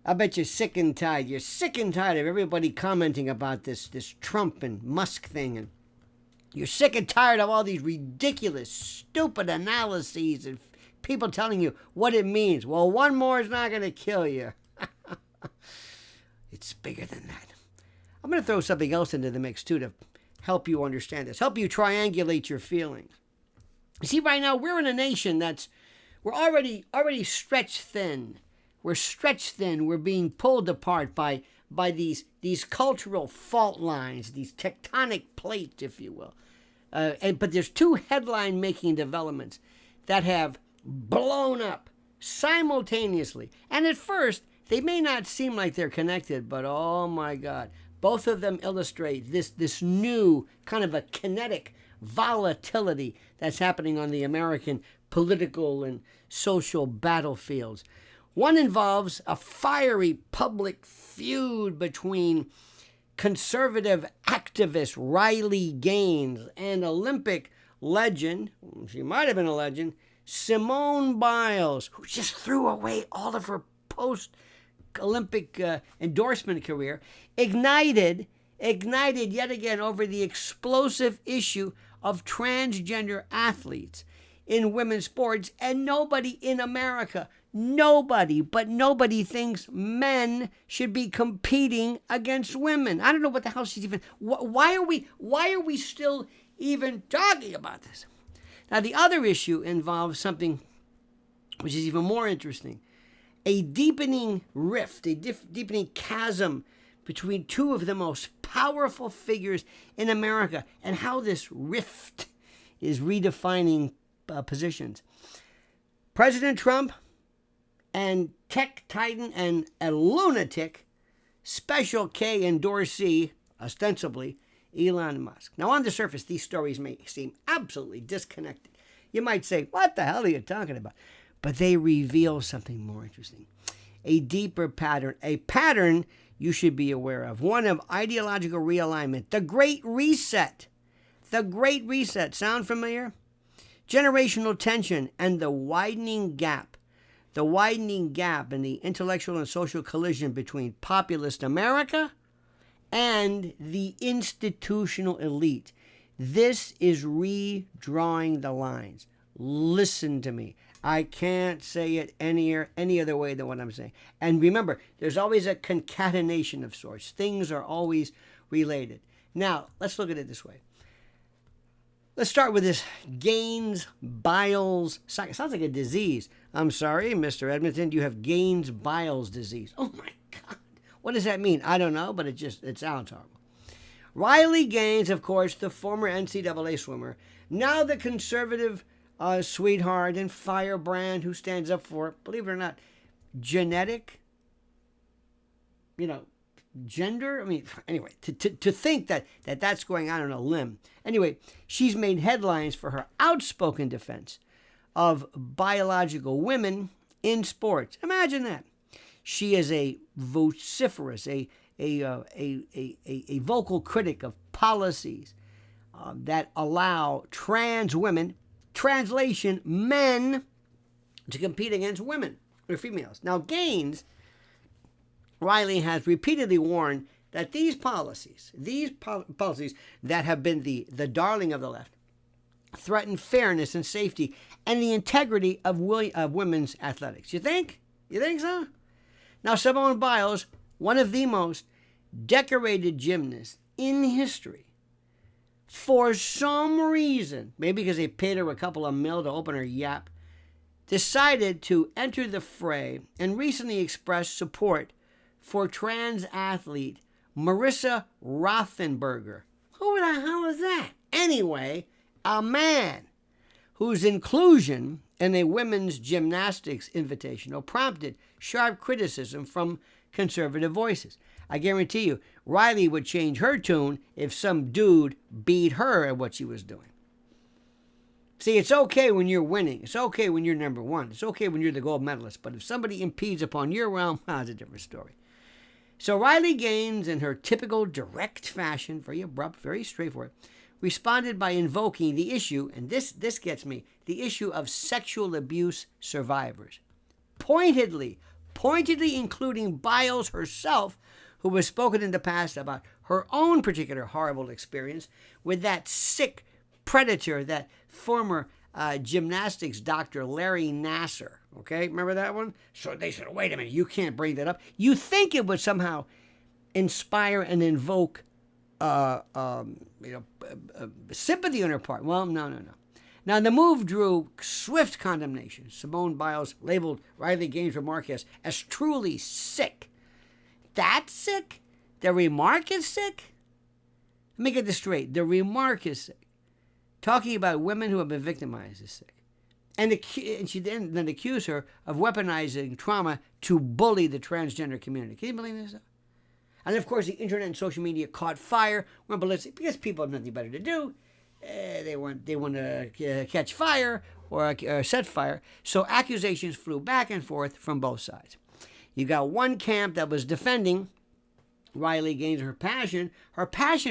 I bet you're sick and tired. You're sick and tired of everybody commenting about this Trump and Musk thing. And you're sick and tired of all these ridiculous, stupid analyses and people telling you what it means. Well, one more is not going to kill you. It's bigger than that. I'm going to throw something else into the mix, too, to help you understand this, help you triangulate your feelings. You see, right now, we're in a nation we're already stretched thin. We're stretched thin. We're being pulled apart by these cultural fault lines, these tectonic plates, if you will. But there's two headline-making developments that have blown up simultaneously. And at first, they may not seem like they're connected, but oh my God. Both of them illustrate this new kind of a kinetic volatility that's happening on the American political and social battlefields. One involves a fiery public feud between conservative activist Riley Gaines and Olympic legend, she might have been a legend, Simone Biles, who just threw away all of her post-Olympic endorsement career, ignited yet again over the explosive issue of transgender athletes in women's sports, and nobody in America, nobody thinks men should be competing against women. I don't know what the hell she's even. Why are we still even talking about this? Now, the other issue involves something which is even more interesting: a deepening rift, a deepening chasm between two of the most powerful figures in America, and how this rift is redefining positions. President Trump and tech titan and a lunatic, Special K endorsee, ostensibly, Elon Musk. Now, on the surface, these stories may seem absolutely disconnected. You might say, what the hell are you talking about? But they reveal something more interesting. A deeper pattern, a pattern you should be aware of, one of ideological realignment, the Great Reset. The Great Reset, sound familiar? Generational tension and the widening gap in the intellectual and social collision between populist America and the institutional elite. This is redrawing the lines. Listen to me. I can't say it any other way than what I'm saying. And remember, there's always a concatenation of sorts. Things are always related. Now, let's look at it this way. Let's start with this Gaines-Biles. Sounds like a disease. I'm sorry, Mr. Edmonton, you have Gaines-Biles disease. Oh my God. What does that mean? I don't know, but it sounds horrible. Riley Gaines, of course, the former NCAA swimmer, now the conservative sweetheart and firebrand who stands up for, believe it or not, genetic, gender. I mean, anyway, to think that's going out on a limb. Anyway, she's made headlines for her outspoken defense of biological women in sports. Imagine that. She is a vociferous, a vocal critic of policies that allow trans women, translation, men, to compete against women or females. Now, Gaines, Riley has repeatedly warned that these policies that have been the darling of the left, threaten fairness and safety and the integrity of women's athletics. You think? You think so? Now, Simone Biles, one of the most decorated gymnasts in history, for some reason, maybe because they paid her a couple of mil to open her yap, decided to enter the fray and recently expressed support for trans athlete Marissa Rothenberger. Who the hell is that? Anyway, a man whose inclusion in a women's gymnastics invitational prompted sharp criticism from conservative voices. I guarantee you, Riley would change her tune if some dude beat her at what she was doing. See, it's okay when you're winning. It's okay when you're number one. It's okay when you're the gold medalist. But if somebody impedes upon your realm, it's a different story. So Riley Gaines, in her typical direct fashion, very abrupt, very straightforward, responded by invoking the issue, and this gets me, the issue of sexual abuse survivors. Pointedly pointedly including Biles herself, who has spoken in the past about her own particular horrible experience with that sick predator, that former gymnastics doctor, Larry Nassar. Okay, remember that one? So they said, wait a minute, you can't bring that up. You think it would somehow inspire and invoke sympathy on her part. Well, no. Now, the move drew swift condemnation. Simone Biles labeled Riley Gaines' remark as truly sick. That's sick? The remark is sick? Let me get this straight. The remark is sick. Talking about women who have been victimized is sick. And she then accused her of weaponizing trauma to bully the transgender community. Can you believe this? And of course, the internet and social media caught fire, went ballistic, because people have nothing better to do. They want to catch fire or set fire. So accusations flew back and forth from both sides. You got one camp that was defending Riley Gaines, her passion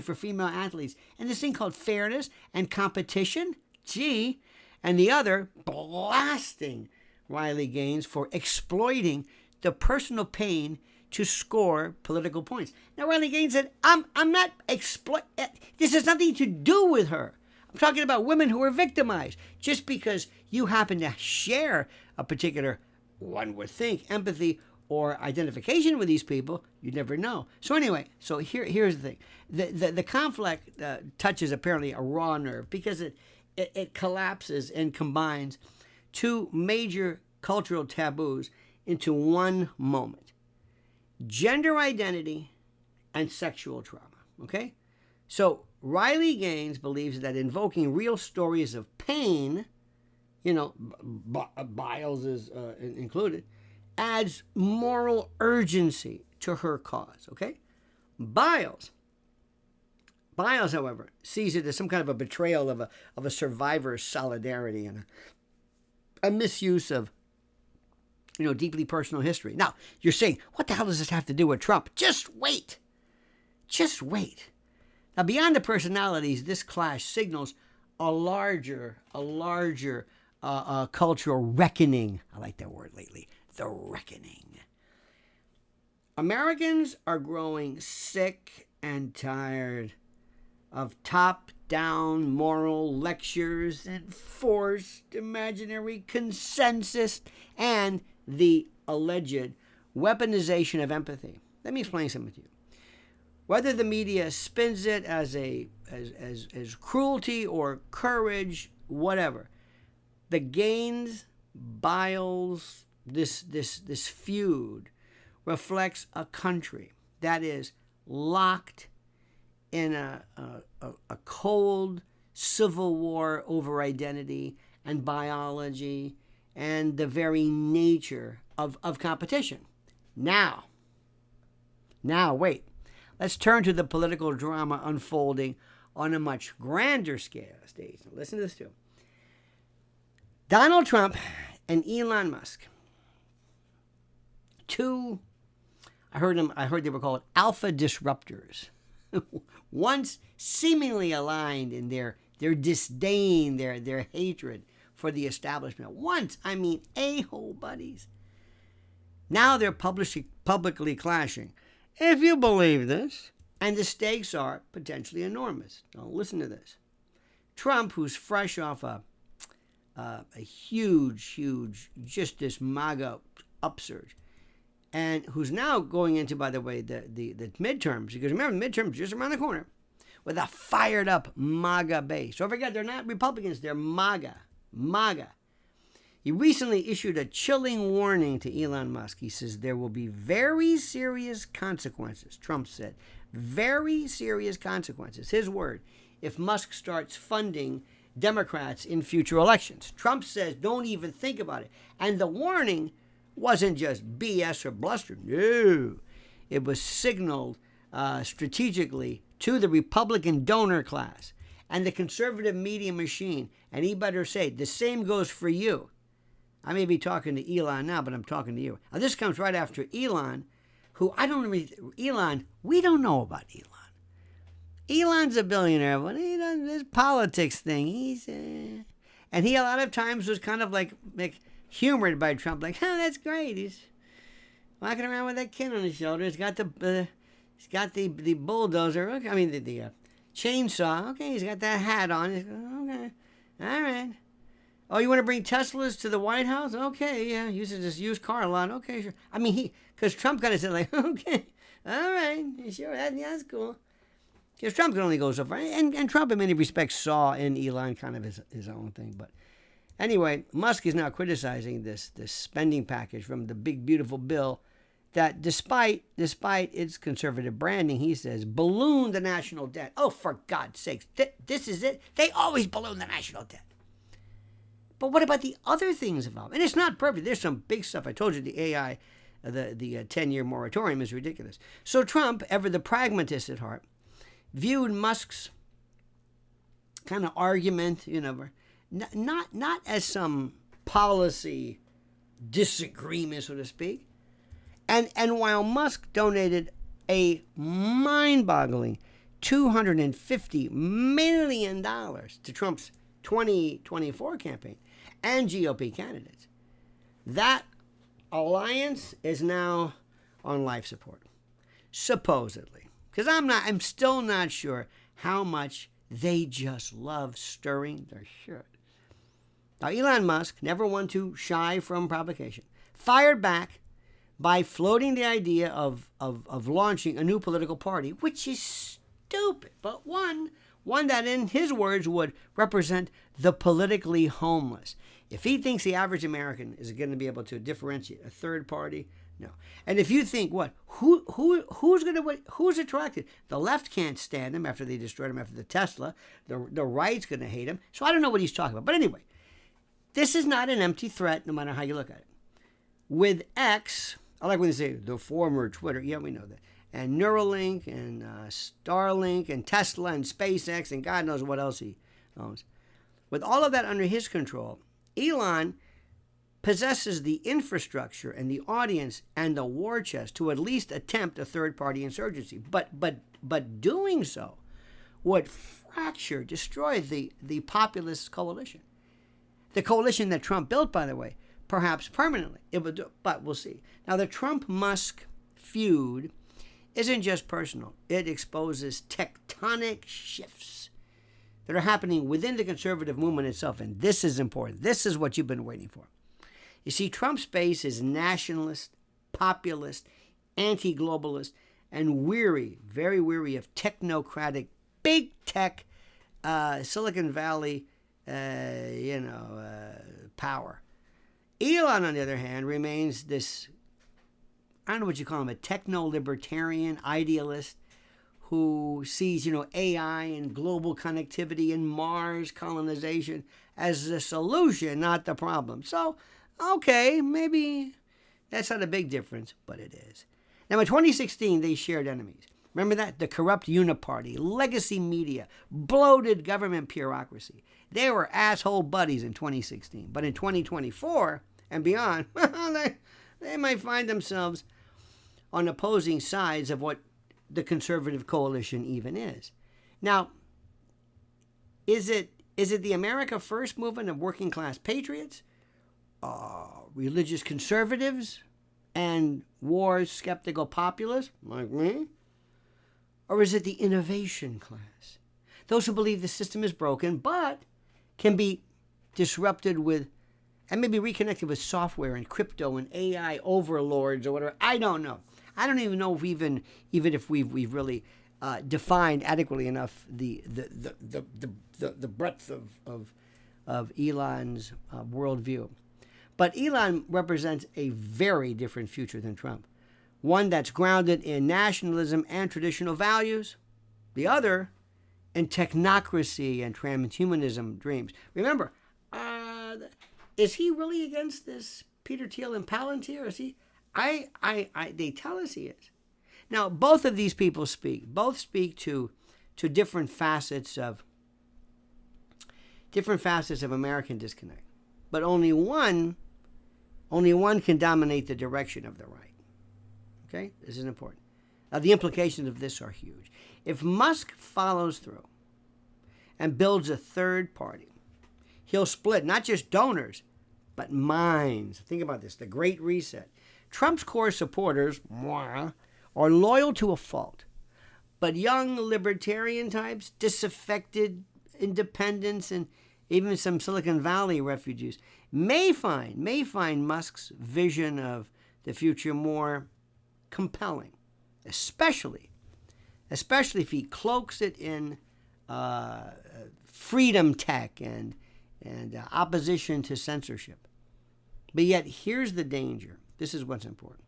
for female athletes, and this thing called fairness and competition. Gee. And the other blasting Riley Gaines for exploiting the personal pain to score political points. Now, Riley Gaines said, I'm not this has nothing to do with her. I'm talking about women who are victimized. Just because you happen to share a particular, one would think, empathy or identification with these people, you never know. So anyway, here's the thing. The conflict touches apparently a raw nerve because it collapses and combines two major cultural taboos into one moment: gender identity and sexual trauma. Okay? So Riley Gaines believes that invoking real stories of pain, Biles is included, adds moral urgency to her cause. Okay? Biles, however, sees it as some kind of a betrayal of a survivor's solidarity and a misuse of deeply personal history. Now, you're saying, what the hell does this have to do with Trump? Just wait. Now, beyond the personalities, this clash signals a larger cultural reckoning. I like that word lately. The reckoning. Americans are growing sick and tired of top-down moral lectures and forced imaginary consensus and the alleged weaponization of empathy. Let me explain something to you. Whether the media spins it as cruelty or courage, whatever, the Gaines-Biles, this feud reflects a country that is locked in a cold civil war over identity and biology and the very nature of competition. Now, wait. Let's turn to the political drama unfolding on a much grander stage. Now, listen to this too. Donald Trump and Elon Musk, I heard they were called alpha disruptors, once seemingly aligned in their disdain, their hatred for the establishment. Once, a-hole buddies. Now they're publicly clashing, if you believe this, and the stakes are potentially enormous. Now listen to this. Trump, who's fresh off a huge, just this MAGA upsurge, and who's now going into, by the way, the midterms, because remember, the midterms just around the corner, with a fired up MAGA base. Don't forget, they're not Republicans, they're MAGA. He recently issued a chilling warning to Elon Musk. He says there will be very serious consequences, Trump said. Very serious consequences, his word, if Musk starts funding Democrats in future elections. Trump says don't even think about it. And the warning wasn't just BS or bluster. No. It was signaled strategically to the Republican donor class and the conservative media machine. And he better say, the same goes for you. I may be talking to Elon now, but I'm talking to you. Now, this comes right after Elon, who we don't know about Elon. Elon's a billionaire, but he does this politics thing. And he a lot of times was kind of like humored by Trump, like, that's great. walking around with that kid on his shoulder. He's got the bulldozer. Okay, I mean the chainsaw. Okay, he's got that hat on. Okay, all right. Oh, you want to bring Teslas to the White House? Okay, yeah. Uses this used car a lot. Okay, sure. I mean, because Trump kind of said like, okay, all right, sure, that's cool. Because Trump can only go so far, and Trump in many respects saw in Elon kind of his own thing. But anyway, Musk is now criticizing this spending package from the big beautiful bill that, despite its conservative branding, he says balloon the national debt. Oh, for God's sakes, this is it. They always balloon the national debt. But what about the other things involved? And it's not perfect. There's some big stuff. I told you the AI, the 10-year moratorium is ridiculous. So Trump, ever the pragmatist at heart, viewed Musk's kind of argument, not as some policy disagreement, so to speak. And while Musk donated a mind-boggling $250 million to Trump's 2024 campaign and GOP candidates, that alliance is now on life support, supposedly. Because I'm still not sure how much they just love stirring their shit. Now, Elon Musk, never one to shy from provocation, fired back by floating the idea of launching a new political party, which is stupid, but one that, in his words, would represent the politically homeless. If he thinks the average American is going to be able to differentiate a third party, no. And if you think, who's attracted? The left can't stand him after they destroyed him after the Tesla. The right's going to hate him. So I don't know what he's talking about. But anyway, this is not an empty threat, no matter how you look at it. With X, I like when they say the former Twitter. Yeah, we know that. And Neuralink and Starlink and Tesla and SpaceX and God knows what else he owns. With all of that under his control, Elon possesses the infrastructure and the audience and the war chest to at least attempt a third-party insurgency. But doing so would destroy the populist coalition. The coalition that Trump built, by the way, perhaps permanently. It would, but we'll see. Now, the Trump-Musk feud isn't just personal. It exposes tectonic shifts that are happening within the conservative movement itself. And this is important. This is what you've been waiting for. You see, Trump's base is nationalist, populist, anti-globalist, and very weary of technocratic, big tech, Silicon Valley, power. Elon, on the other hand, remains this, I don't know what you call him, a techno-libertarian idealist who sees, AI and global connectivity and Mars colonization as the solution, not the problem. So, okay, maybe that's not a big difference, but it is. Now, in 2016, they shared enemies. Remember that? The corrupt uniparty, legacy media, bloated government bureaucracy. They were asshole buddies in 2016. But in 2024 and beyond, they might find themselves on opposing sides of what the conservative coalition even is. Now, is it the America First movement of working class patriots, religious conservatives, and war skeptical populists like me? Or is it the innovation class? Those who believe the system is broken but can be disrupted with and maybe reconnected with software and crypto and AI overlords or whatever. I don't know. I don't even know if even if we've really defined adequately enough the breadth of Elon's worldview. But Elon represents a very different future than Trump. One that's grounded in nationalism and traditional values. The other in technocracy and transhumanism dreams. Remember, is he really against this Peter Thiel and Palantir? Is he? They tell us he is. Now, both of these people speak to different facets of American disconnect. But only one can dominate the direction of the right. Okay? This is important. Now, the implications of this are huge. If Musk follows through and builds a third party, he'll split not just donors, but minds. Think about this, the Great Reset. Trump's core supporters, moi, are loyal to a fault. But young libertarian types, disaffected independents, and even some Silicon Valley refugees may find Musk's vision of the future more compelling, especially if he cloaks it in freedom tech and opposition to censorship. But yet, here's the danger. This is what's important.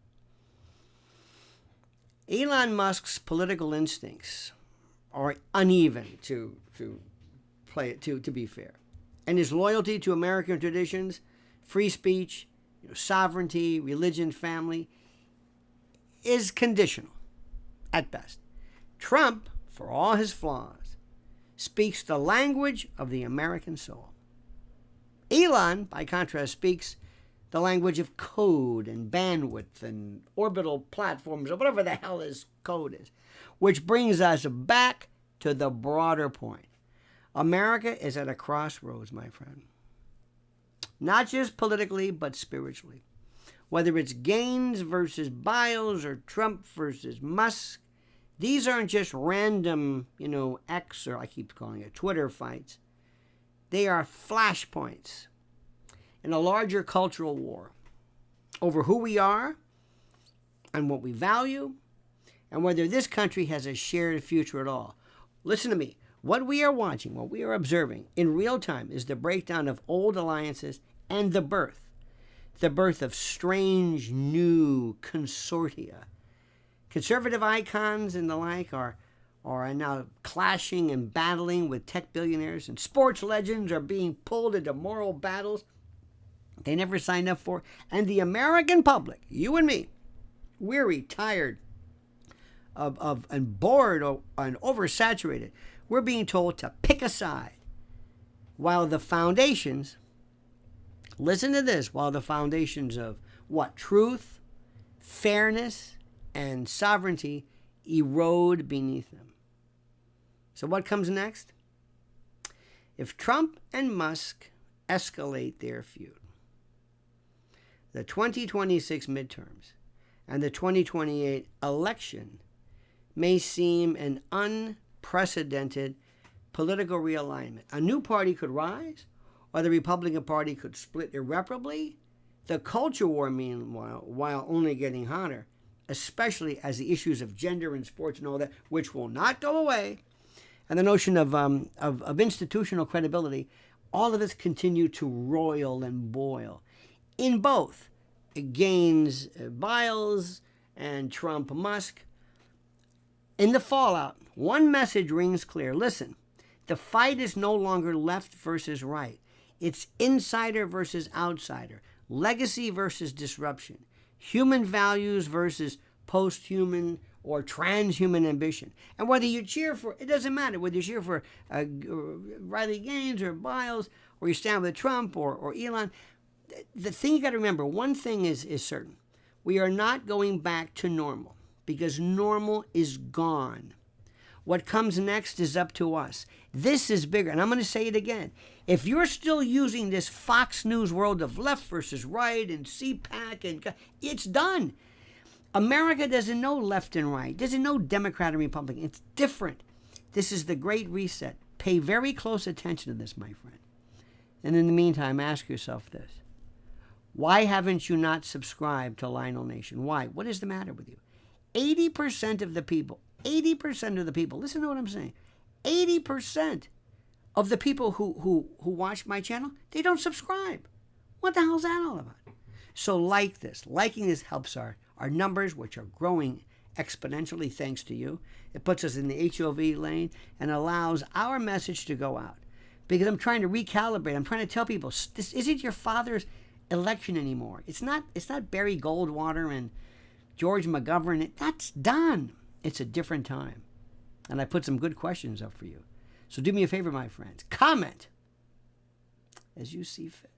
Elon Musk's political instincts are uneven, to be fair, and his loyalty to American traditions, free speech, sovereignty, religion, family, is conditional at best. Trump, for all his flaws, speaks the language of the American soul. Elon, by contrast, speaks the language of code and bandwidth and orbital platforms, or whatever the hell his code is. Which brings us back to the broader point. America is at a crossroads, my friend. Not just politically, but spiritually. Whether it's Gaines versus Biles or Trump versus Musk, these aren't just random, X, or I keep calling it Twitter fights. They are flashpoints in a larger cultural war over who we are and what we value and whether this country has a shared future at all. Listen to me. What we are watching, what we are observing in real time is the breakdown of old alliances and the birth of strange new consortia. Conservative icons and the like are now clashing and battling with tech billionaires, and sports legends are being pulled into moral battles they never signed up for. And the American public, you and me, weary, tired of and bored and oversaturated, we're being told to pick a side. While the foundations, listen to this, while the foundations of what? Truth, fairness, and sovereignty erode beneath them. So what comes next? If Trump and Musk escalate their feud, the 2026 midterms and the 2028 election may seem an unprecedented political realignment. A new party could rise, or the Republican Party could split irreparably. The culture war, meanwhile, while only getting hotter, especially as the issues of gender and sports and all that, which will not go away, and the notion of institutional credibility, all of this continue to roil and boil. In both Gaines-Biles and Trump-Musk, in the fallout, one message rings clear. Listen, the fight is no longer left versus right. It's insider versus outsider, legacy versus disruption, human values versus post-human or transhuman ambition. And whether you cheer for, it doesn't matter, whether you cheer for Riley Gaines or Biles, or you stand with Trump or Elon, the thing you got to remember, one thing is certain. We are not going back to normal, because normal is gone. What comes next is up to us. This is bigger, and I'm going to say it again. If you're still using this Fox News world of left versus right and CPAC, and it's done. America doesn't know left and right. Doesn't know Democrat and Republican. It's different. This is the Great Reset. Pay very close attention to this, my friend. And in the meantime, ask yourself this. Why haven't you not subscribed to Lionel Nation? Why? What is the matter with you? 80% of the people, listen to what I'm saying, 80% of the people who watch my channel, they don't subscribe. What the hell is that all about? So like this. Liking this helps our numbers, which are growing exponentially thanks to you. It puts us in the HOV lane and allows our message to go out. Because I'm trying to recalibrate. I'm trying to tell people, this isn't your father's election anymore. It's not Barry Goldwater and George McGovern. That's done. It's a different time. And I put some good questions up for you. So do me a favor, my friends. Comment as you see fit.